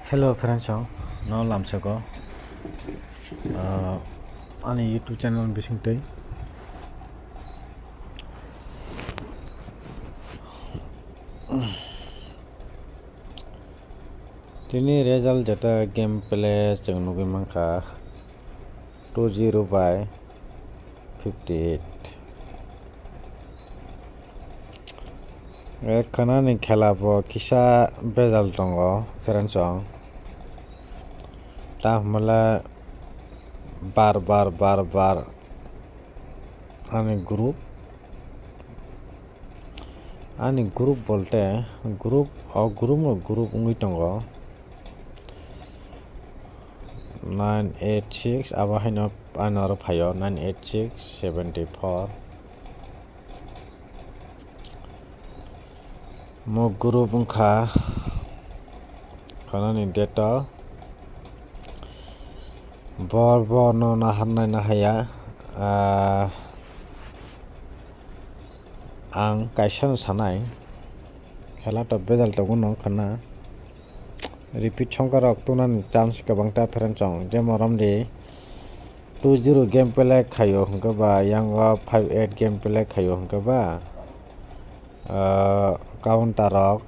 Hello friends, no lamsako. Ani YouTube channel bising tay. Tini result jata game play jeng nugi mangka 2-0 by 58. Kanani khela bo kisa bezal tongo friends ta mala bar ani group bolte group ungui tongo 986 aba haino anor phayo 98674 mo group ungkha kanani data bor no naharnai nahaya ang kaisa sanai khela to bezal tongo khana repeat songkar rok tunan chance kabangta pheranchong jemoram de 2-0 game play khayo hingka ba yang 5-8 game play khayo hingka ba counter rok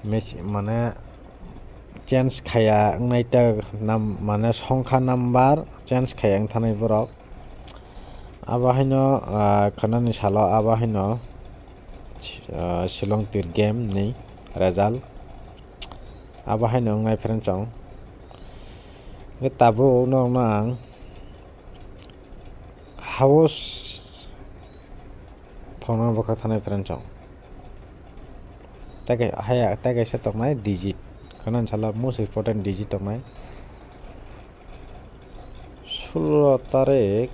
match mane chance khaya naita nam mane songkha number chance khaya thanai borok aba haino khanani salo aba haino Shillong tir game ni result aba haino ngai pheranchong tabo nang house phone baka thanai pheranchong tagai se toknai digit khanan sala most important digit toknai 16 tarik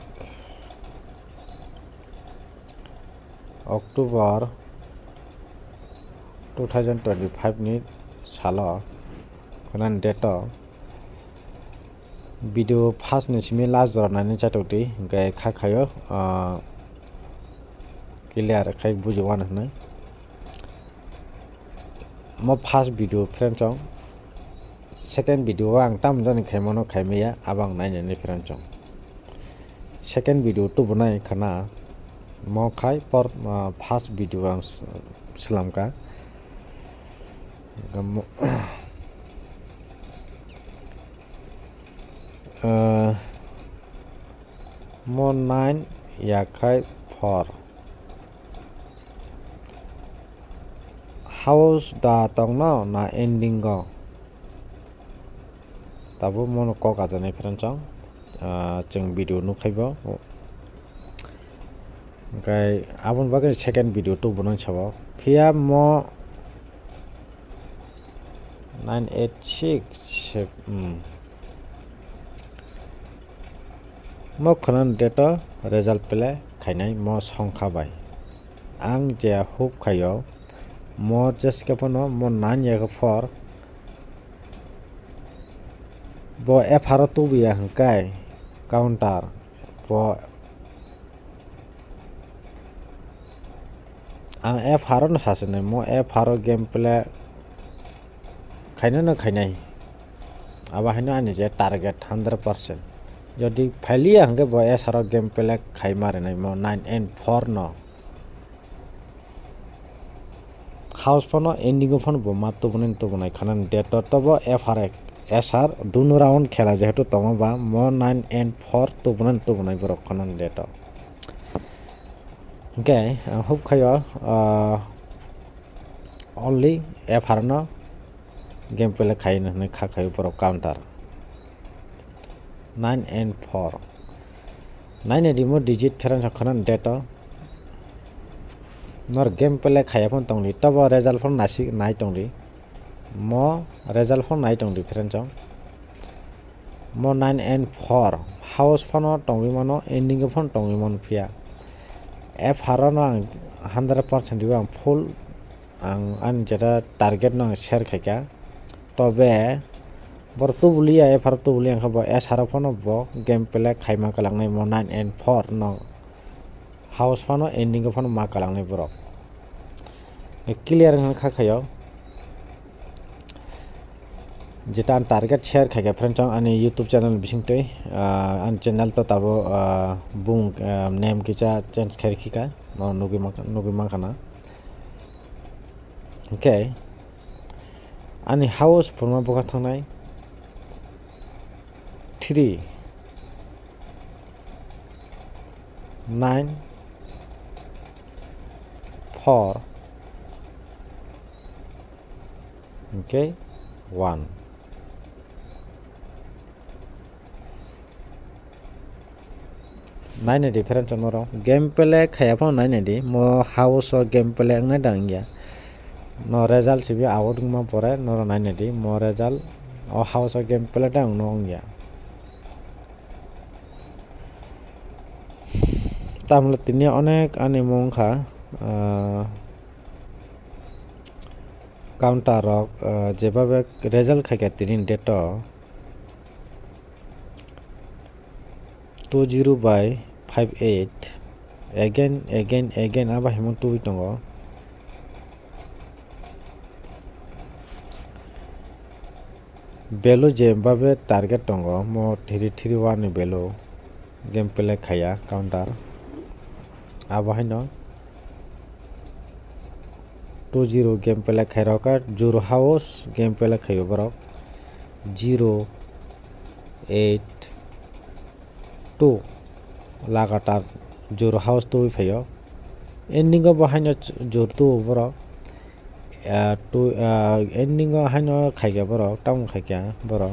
October 2025 ni salo khanan date video first ni simi last dornani chatoti gai khayo clear khai bujiwan hanai mo first video friend chong second video ang tam jani khaimono khaimiya abang nainani friend chong second video to bunai khana mo khai por first video ang slamka mo 9 ya khai 4 house da tongno na ending go tabo mono ko kajane friend chong jeng video nukhaibo gai abon bagai second video to bunang chabo phia mo 986 mo khanan data result pele khainai mo songkha bai ang je hope khayo mo just kapono mo 9 ya 4 bo f tu biya hangkai counter bo ang f na hasane mo f game play khainai aba haino ani je target 100% jodi failure hangke bo s game play khaimare nai mo 9 and 4 no house phone ending phone bo mat to bunai khanan date to bo fr sr dun round khela jehetu tongo ba mo 9 and 4 to bunai borok khanan date okay hope khayo only fr no game play khaina ne khayo borok counter 9 and 4 9 edimo digit pheran khanan date nor game play khaya phon tongli tabo result phon nasi nai tongli mo result phon nai tongli friend chong mo 9 and 4 house phone tongli mano ending phon tongli mon phia f harano ang 100% diwa full ang an jeta target no share khaika tobe bortu bulia f hartu bulia khabo s har phone bo game play khaima kalangnai mo 9 and 4 no house phone ending phone ma kalangnai borok clear kha khayo যেটা আন target share খাইকে friend চং আনি YouTube channel বিসিংতই আন channel তো তাবো বুং নেম কিচা চেঞ্জ খাইখিকা nugi mangkana okay ani house forma boka thangnai 3 9 4 okay 1 9 different chonoro game play khaya phone 9 di mo house o game play ngai dangya no result sibi out ma pore no 9 di mo result o house o game play dang no ngya tamle tini onek ani mongkha counter rok jebabe result khaike tini date 20 by 58 again aba himon 2 tongo value jebabe target tongo mo 331 ni value game play khaya counter aba hino 20 game play khairoka 0 house game play khayo borok 0 8 2 लगातार जोर house तो फैयो ending बाहायनो जोर तो बरो तो ending हायनो खाइया बरो टाउन खाइया बरो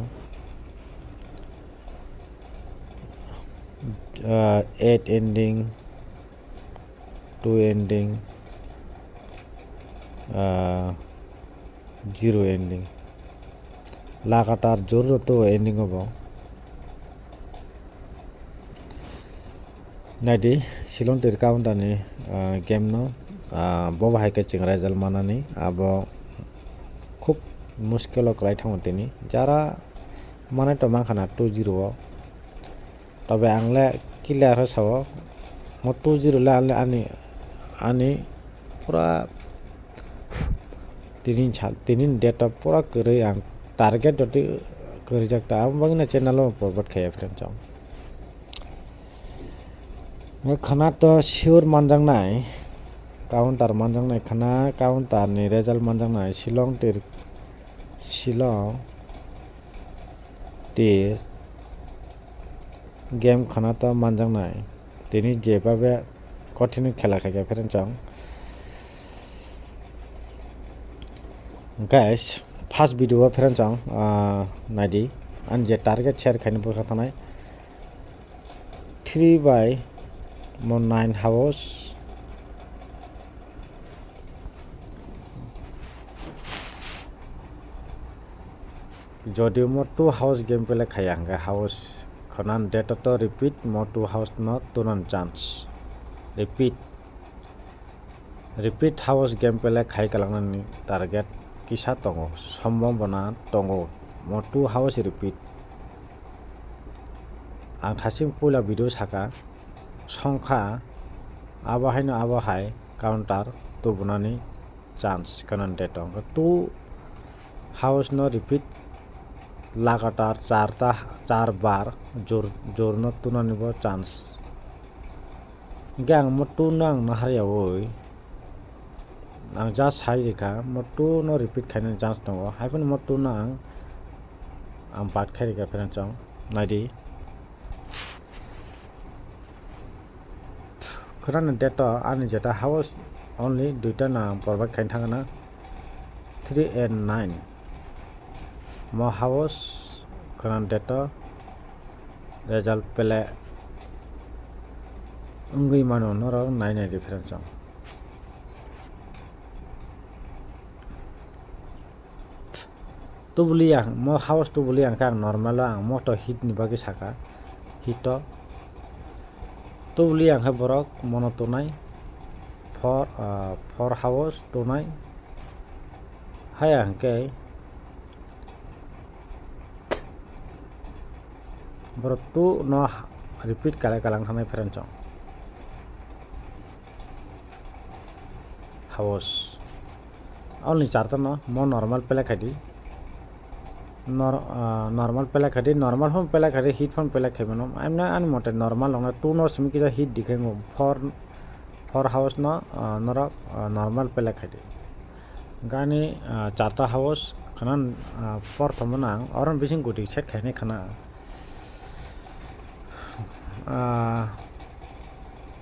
8 एंडिंग 2 एंडिंग 0 एंडिंग लगातार जोर तो एंडिंग बो nadi silon tir counter ni game no bo bahai ke ching result manani abo খুব মুশকিল করাই থামতেনি যারা মানে তো মাখানা 20 তবে আংলে ক্লিয়ার হসাব মো 20 লে আনলে আনি পুরা তিনিন ডেটা পুরা করে আং টার্গেট ডটি করে যাকটা আম বাগিনা চ্যানেল ফরওয়ার্ড খাইয়া ফ্রেন্ড চাও खाना तो सियोर मानजांनाय काउंटर मानजांनाय खाना काउंटर नि रेजल्ट मानजांनाय शिलं तिर गेम खाना तो मानजांनाय तिनि जेबाबे कठिन खेला खाइया फ्रेंड चां गाइस फर्स्ट वीडियो फ्रेंड चां नाइदि आन जे टारगेट शेयर खाइनो बखा थानाय 3 by 9 house যদিও mo 2 house game pele khaya hanga house khonan data to repeat mo 2 house not tunan chance repeat house game pele khai kalangani target kisa tongo sombobona tongo mo 2 house repeat ang thasing pula video saka সংখ্যা আবাহাইনো আবাহাই counter তো বনানি chance কারণ ডেট টু हाउस नो repeat लगातार 4 बार जोर न तुनानि बो chance gang motu nang nahariawoi ang just hairika motu no repeat khaina chance tongo haipun motu nang ang bat khairika friend chong naidi khurana data ani jeta house only duita nang provide khain thangana 3 and 9 mo house khurana data result pele ungui mano noro 9 difference chong to bulia mo house to bulia kang normal ang mo to hit ni bagi saka hito to bulia ang borok monotonai for house to nai hai ang ke borok tu no repeat kalang thanai friend chong house only charta no mo normal pele khadi normal pela khadi normal home pela khadi heat phone pela khebano I'm na an mote normal ong 2 no simi kida heat dikhengo for house no nora normal pela khadi gani charta house khanan for thomana oron bising guti set khaine khana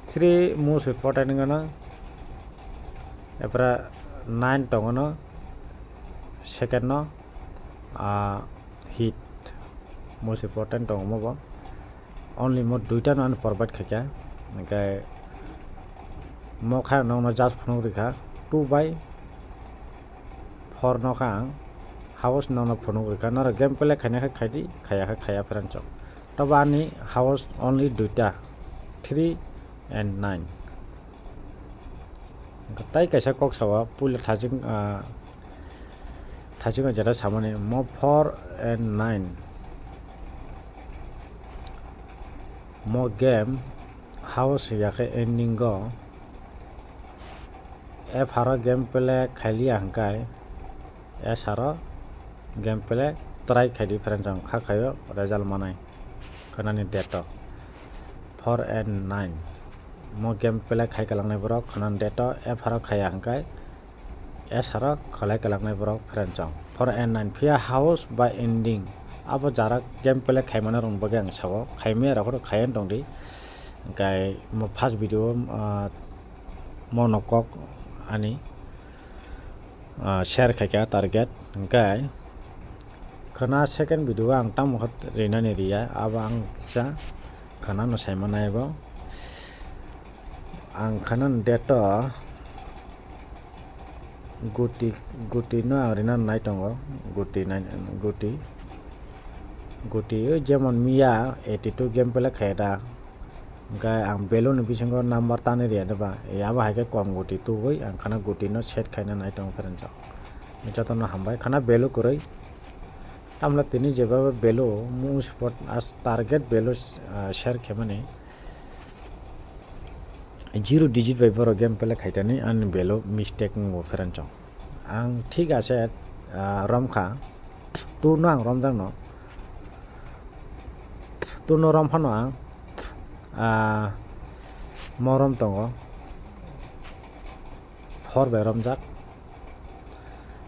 3 most important gana epra 9 tongono second no heat most important tong mo only mo duita non provide khakya okay mo kha no na just phone rikha 2/4 no kha house no na phone rikha na game pele khane khaya franchok tabani house only duita 3 and 9 tai kaisa kok sawa pul thajing thajing jara samane mo 4 and 9 mo game house yake ending go e phara game pele khali angkai e sara game pele try khadi franchang kha khayo result manai kanani data 4 and 9 mo game pele khai kalangnai borok khanan data e phara khaya angkai e sara khalai kalangnai borok franchang 4 and 9 phia house by ending abo jara game pele khaimana rong bage ang sawo khaime ra ko khayen dongdi gai mo first video mo nokok ani share khaika target gai khana second video ang tam hot rena ne riya aba ang sa khana no saimana ebo ang khanan data guti no arena night tongo guti jemon miya 82 game pele khaida gai ang belon bisingo number tane riya deba yaba haike kom guti tu goi ang khana guti no set khaina night tong francha mita no hambai khana belo koroi amla tini jeba belo mu spot as target belo share khemane 0 digit by boro game pele khaitani an belo mistake ngo francha ang thik ase romkha tu no ang romjang no tu no rom phano ang morom tongo 4 by romjak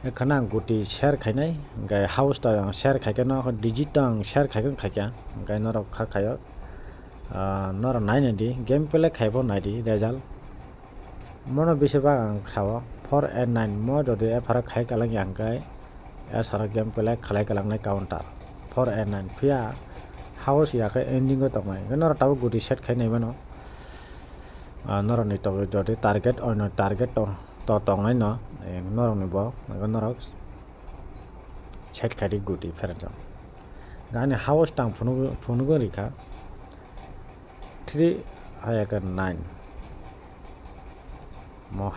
ekhana guti share khainai gai house ta ang share khaike no digit tang share khaike khaikya gai no rok kha khayo nor 9 di game pele khaibo 9 result mono biseba ang khawa 4 and 9 mo jodi e phara khai kalang yang kai e sara game pele khalai kalang nai counter 4 and 9 phia house ya ka ending go tokmai nor taw guti set khai nei mano nor ni taw jodi target or no target to tong nai no nor ni bo nor set khai guti phera jam gani house tang phunu go rikha 3 hayaka 9 mo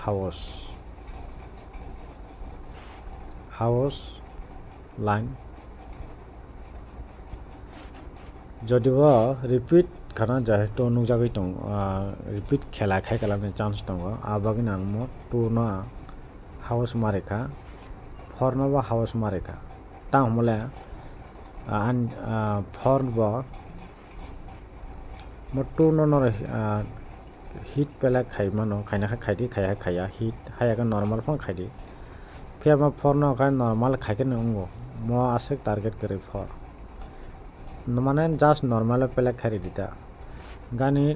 house line jodi bo repeat khana jahe to nu jagoi tong repeat khela khai kalamne chance tongo abagi nang mo 2 no house mareka 4 no ba house mareka tang mole an 4 bo mo 2 no heat pela khai mano khaina khaidi khaya heat haya ka normal phone khaidi phia ma 4 no ka normal khai ke nongo mo asek target kare 4 no mane just normal pela khari dita gani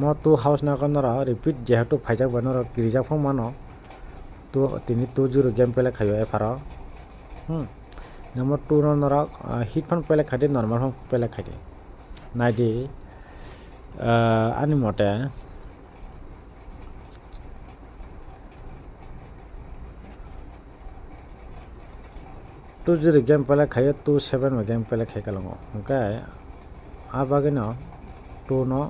mo tu house na kan ra repeat jehato phaijak banoro kirijak phone mano to tini 20 game pela khayo e phara number 2 no ra heat phone pela khadi normal phone pela khadi naidi ani mote tu jiri game pala khaya tu 7 ma game pala khai kalango okay abage no tu no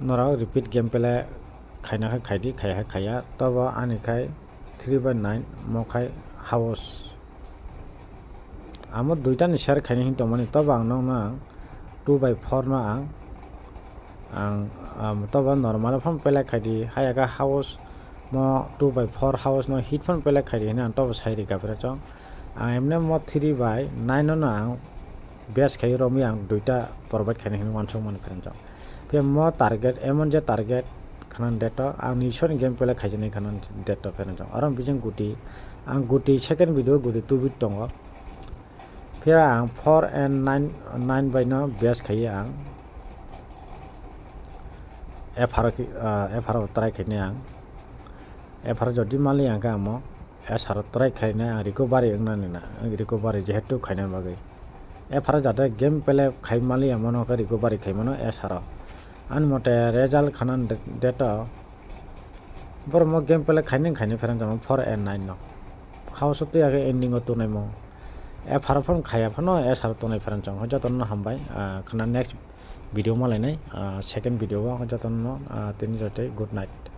nora repeat game pala khaina khaidi khaya toba ani khai 3/9 mo khai house amor duita ni share khani hin tomani toba ang nong na 2/4 no ang toba normal phone pala khaidi haya ka house mo 2/4 house no heat phone pele khai na to sai ri ka pra chong emne mo 3/9 no ang best khai ro mi ang duita provide khai ni wan song man friend chong pe mo target emon je target khanan data ang ni shon game pele khai ni khanan data friend chong aram bijeng guti ang guti second video guti 2 bit tongo pe ang 4 and 9 by no best khai ang F try khai ni ang F jodi mali ang ka mo S try khai na recovery ang na recovery jehetu khai na bagai F jate game pele khai mali amono ka recovery khai mono S an mote result khanan data bor mo game pele khai ni feran jam 4 and 9 no house te age ending to nai mo F phone khai phano S to nai feran jam hoja ton hambai khana next video ma lai nai second video hoja ton no tin jote good night